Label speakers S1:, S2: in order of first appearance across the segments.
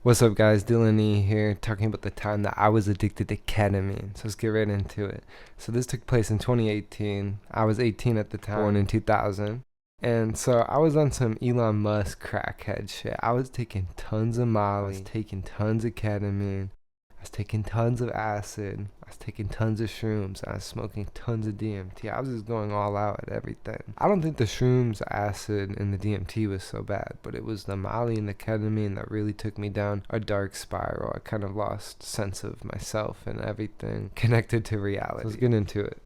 S1: What's up, guys? Dylan E here, talking about the time that I was addicted to ketamine. So let's get right into it. So this took place in 2018. I was 18 at the time, born in 2000. And so I was on some Elon Musk crackhead shit. I was taking tons of Molly, I was taking tons of ketamine, I was taking tons of acid, I was taking tons of shrooms, I was smoking tons of DMT. I was just going all out at everything. I don't think the shrooms, acid, and the DMT was so bad, but it was the Molly and the ketamine that really took me down a dark spiral. I kind of lost sense of myself and everything connected to reality. So let's get into it.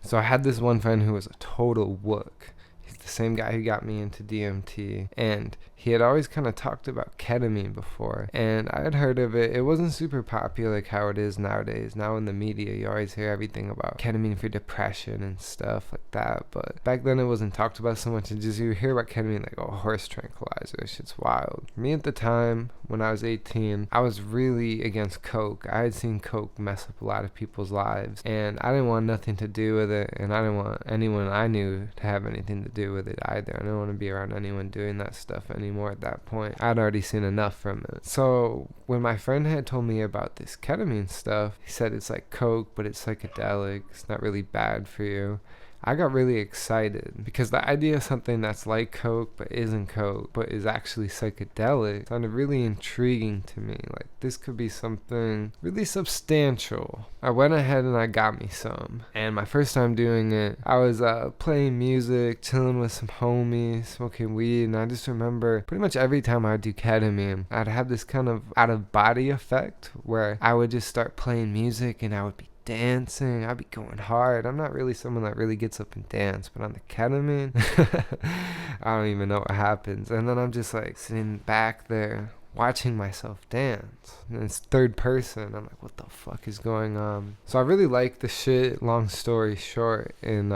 S1: So I had this one friend who was a total wook. He's the same guy who got me into DMT, and he had always kind of talked about ketamine before, and I had heard of it. It wasn't super popular like how it is nowadays. Now in the media, you always hear everything about ketamine for depression and stuff like that, but back then it wasn't talked about so much. It just, you hear about ketamine like, oh, horse tranquilizer, this shit's wild. Me at the time, when I was 18, I was really against coke. I had seen coke mess up a lot of people's lives, and I didn't want nothing to do with it, and I didn't want anyone I knew to have anything to do with it either. I didn't want to be around anyone doing that stuff anymore at that point. I'd already seen enough from it. So when my friend had told me about this ketamine stuff, he said it's like coke, but it's psychedelic. It's not really bad for you. I got really excited because the idea of something that's like coke but isn't coke but is actually psychedelic sounded really intriguing to me. Like, this could be something really substantial. I went ahead and I got me some, and my first time doing it, I was playing music, chilling with some homies, smoking weed, and I just remember pretty much every time I'd do ketamine, I'd have this kind of out of body effect where I would just start playing music and I would be dancing. I'd be going hard. I'm not really someone that really gets up and dance, but on the ketamine, I don't even know what happens. And then I'm just like sitting back there watching myself dance, and it's third person. I'm like, what the fuck is going on? So I really liked the shit. Long story short, in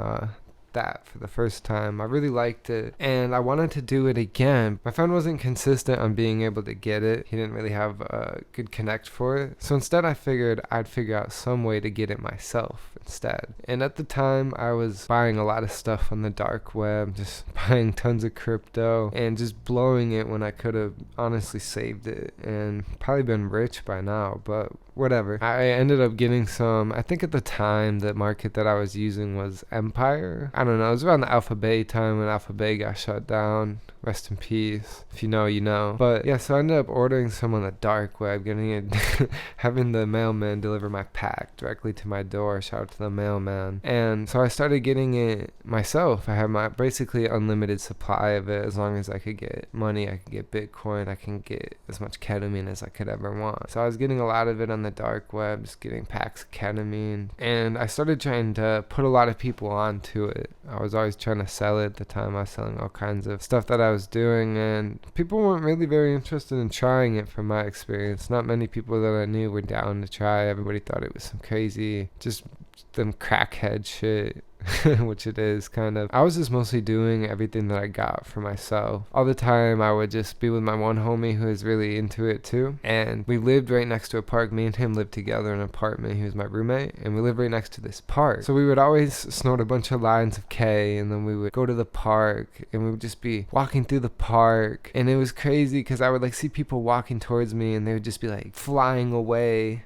S1: that for the first time, I really liked it, and I wanted to do it again. My friend wasn't consistent on being able to get it. He didn't really have a good connect for it, so instead I figured I'd figure out some way to get it myself instead. And at the time, I was buying a lot of stuff on the dark web, just buying tons of crypto and just blowing it when I could have honestly saved it and probably been rich by now, but whatever. I ended up getting some. I think at the time the market that I was using was Empire. I don't know. It was around the Alpha Bay time when Alpha Bay got shut down. Rest in peace. If you know, you know. But yeah, so I ended up ordering some on the dark web, getting it, having the mailman deliver my pack directly to my door. Shout out to the mailman. And so I started getting it myself. I had my basically unlimited supply of it. As long as I could get money, I could get Bitcoin, I can get as much ketamine as I could ever want. So I was getting a lot of it on the dark web, just getting packs of ketamine. And I started trying to put a lot of people onto it. I was always trying to sell it at the time. I was selling all kinds of stuff that I was doing, and people weren't really very interested in trying it from my experience. Not many people that I knew were down to try. Everybody thought it was some crazy, just them crackhead shit. Which it is, kind of. I was just mostly doing everything that I got for myself. All the time I would just be with my one homie who is really into it too, and we lived right next to a park. Me and him lived together in an apartment. He was my roommate, and we lived right next to this park. So we would always snort a bunch of lines of K, and then we would go to the park, and we would just be walking through the park, and it was crazy because I would like see people walking towards me, and they would just be like flying away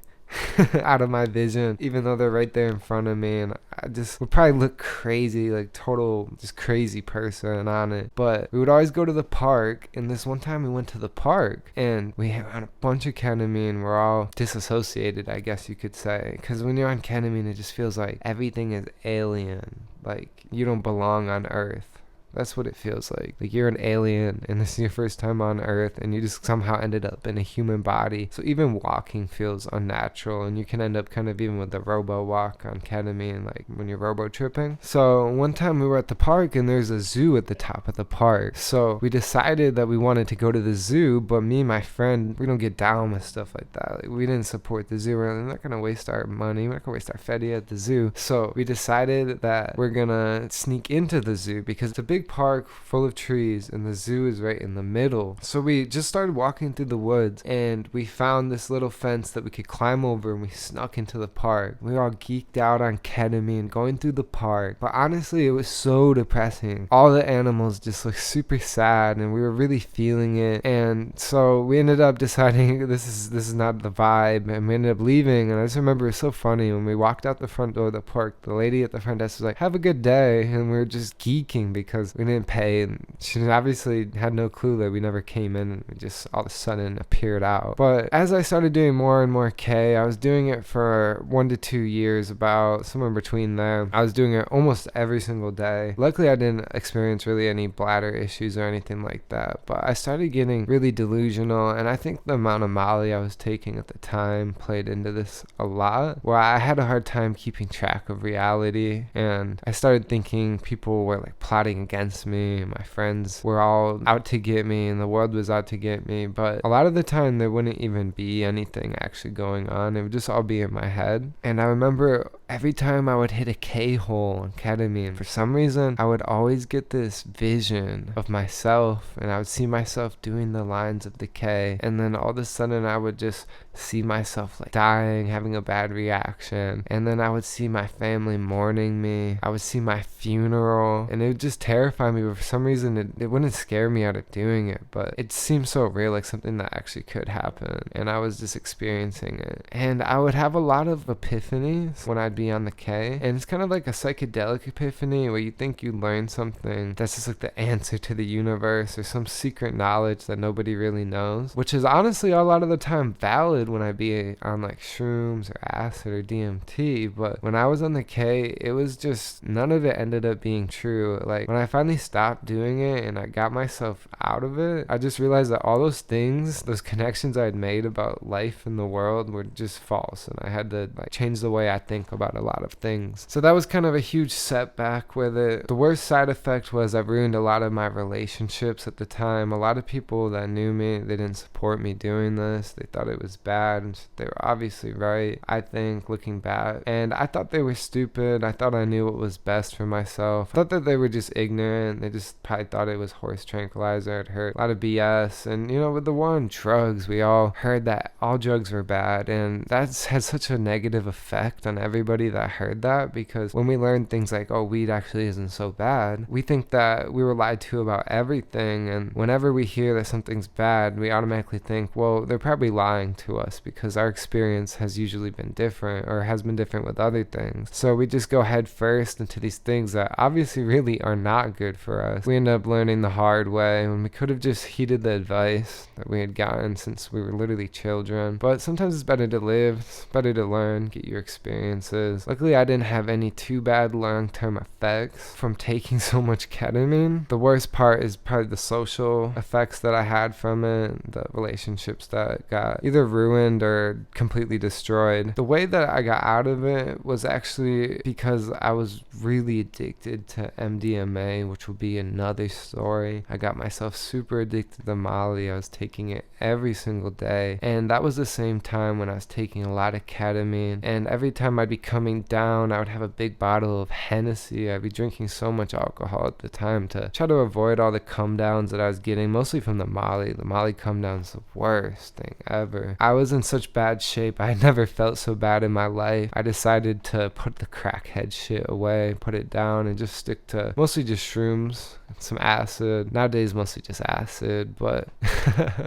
S1: out of my vision, even though they're right there in front of me, and I just would probably look crazy, like total just crazy person on it. But we would always go to the park, and this one time we went to the park and we had a bunch of ketamine. We're all disassociated, I guess you could say, because when you're on ketamine, it just feels like everything is alien, like you don't belong on Earth. That's what it feels like. Like you're an alien and this is your first time on Earth, and you just somehow ended up in a human body. So even walking feels unnatural, and you can end up kind of even with the robo walk on ketamine, like when you're robo tripping. So one time we were at the park, and there's a zoo at the top of the park. So we decided that we wanted to go to the zoo, but me and my friend, we don't get down with stuff like that. Like, we didn't support the zoo. We're not going to waste our money. We're not going to waste our fetty at the zoo. So we decided that we're going to sneak into the zoo because it's a big big park full of trees, and the zoo is right in the middle. So we just started walking through the woods, and we found this little fence that we could climb over, and we snuck into the park. We were all geeked out on ketamine, going through the park. But honestly, it was so depressing. All the animals just looked super sad, and we were really feeling it. And so we ended up deciding this is not the vibe, and we ended up leaving. And I just remember it was so funny when we walked out the front door of the park. The lady at the front desk was like, "Have a good day," and we were just geeking because we didn't pay, and she obviously had no clue that we never came in, and we just all of a sudden appeared out. But as I started doing more and more K, I was doing it for 1 to 2 years, about somewhere between there. I was doing it almost every single day. Luckily, I didn't experience really any bladder issues or anything like that, but I started getting really delusional, and I think the amount of Molly I was taking at the time played into this a lot, where I had a hard time keeping track of reality, and I started thinking people were like plotting against me, and my friends were all out to get me, and the world was out to get me. But a lot of the time there wouldn't even be anything actually going on. It would just all be in my head. And I remember every time I would hit a K-hole on ketamine, for some reason I would always get this vision of myself, and I would see myself doing the lines of the K, and then all of a sudden I would just see myself like dying, having a bad reaction, and then I would see my family mourning me. I would see my funeral, and it would just terrify me, but for some reason it wouldn't scare me out of doing it, but it seemed so real, like something that actually could happen, and I was just experiencing it. And I would have a lot of epiphanies when I'd be on the K, and it's kind of like a psychedelic epiphany where you think you learn something that's just like the answer to the universe, or some secret knowledge that nobody really knows, which is honestly a lot of the time valid when I be on like shrooms or acid or DMT. But when I was on the K, it was just none of it ended up being true. Like when I finally stopped doing it and I got myself out of it, I just realized that all those things, those connections I had made about life and the world were just false, and I had to like change the way I think about a lot of things. So that was kind of a huge setback with it. The worst side effect was I ruined a lot of my relationships at the time. A lot of people that knew me, they didn't support me doing this. They thought it was bad, and they were obviously right, I think, looking back. And I thought they were stupid. I thought I knew what was best for myself. I thought that they were just ignorant. They just probably thought it was horse tranquilizer. It hurt. A lot of BS. And you know, with the war on drugs, we all heard that all drugs were bad, and that's had such a negative effect on everybody that heard that, because when we learn things like, oh, weed actually isn't so bad, we think that we were lied to about everything. And whenever we hear that something's bad, we automatically think, well, they're probably lying to us, because our experience has usually been different, or has been different with other things. So we just go head first into these things that obviously really are not good for us. We end up learning the hard way when we could have just heeded the advice that we had gotten since we were literally children. But sometimes it's better to live, it's better to learn, get your experiences. Luckily, I didn't have any too bad long-term effects from taking so much ketamine. The worst part is probably the social effects that I had from it, the relationships that got either ruined or completely destroyed. The way that I got out of it was actually because I was really addicted to MDMA, which will be another story. I got myself super addicted to Molly. I was taking it every single day, and that was the same time when I was taking a lot of ketamine. And every time I'd be coming down, I would have a big bottle of Hennessy. I'd be drinking so much alcohol at the time to try to avoid all the come downs that I was getting, mostly from the Molly. The Molly come down's the worst thing ever. I was in such bad shape. I had never felt so bad in my life. I decided to put the crackhead shit away, put it down, and just stick to mostly just shrooms, some acid. Nowadays, mostly just acid, but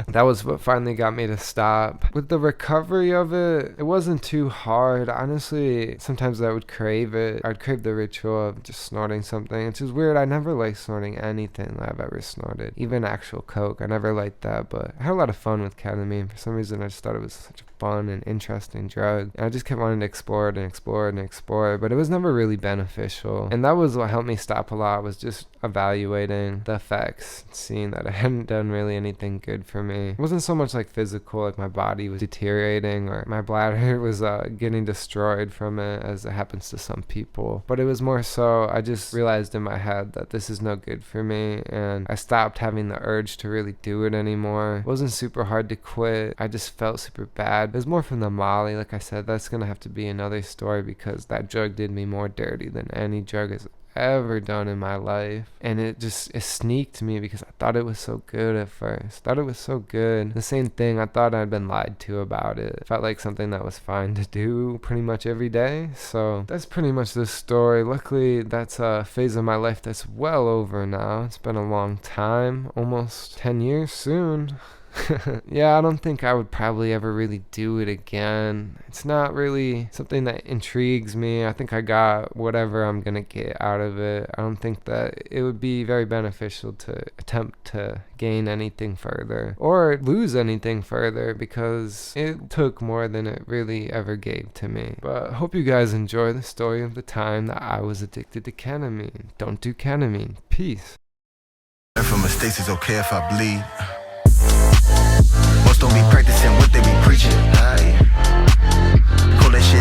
S1: that was what finally got me to stop. With the recovery of it, it wasn't too hard. Honestly, sometimes I would crave it. I'd crave the ritual of just snorting something. It's just weird. I never liked snorting anything that I've ever snorted. Even actual coke. I never liked that, but I had a lot of fun with ketamine. For some reason, I just thought it was such a fun and interesting drug. And I just kept wanting to explore it and explore it and explore it, but it was never really beneficial. And that was what helped me stop a lot, was just evaluating the effects, seeing that it hadn't done really anything good for me. It wasn't so much like physical, like my body was deteriorating or my bladder was getting destroyed from it, as it happens to some people. But it was more so, I just realized in my head that this is no good for me, and I stopped having the urge to really do it anymore. It wasn't super hard to quit. I just felt super bad. It was more from the Molly. Like I said, that's gonna have to be another story, because that drug did me more dirty than any drug has ever done in my life. And it sneaked me because I thought it was so good at first. Thought it was so good. The same thing, I thought I'd been lied to about it. Felt like something that was fine to do pretty much every day. So that's pretty much the story. Luckily, that's a phase of my life that's well over now. It's been a long time, almost 10 years soon. Yeah, I don't think I would probably ever really do it again. It's not really something that intrigues me. I think I got whatever I'm gonna get out of it. I don't think that it would be very beneficial to attempt to gain anything further or lose anything further, because it took more than it really ever gave to me. But I hope you guys enjoy the story of the time that I was addicted to ketamine. Don't do ketamine. Peace.
S2: Learn from mistakes, it's okay if I bleed. Most don't be practicing what they be preaching. Aye. Call that shit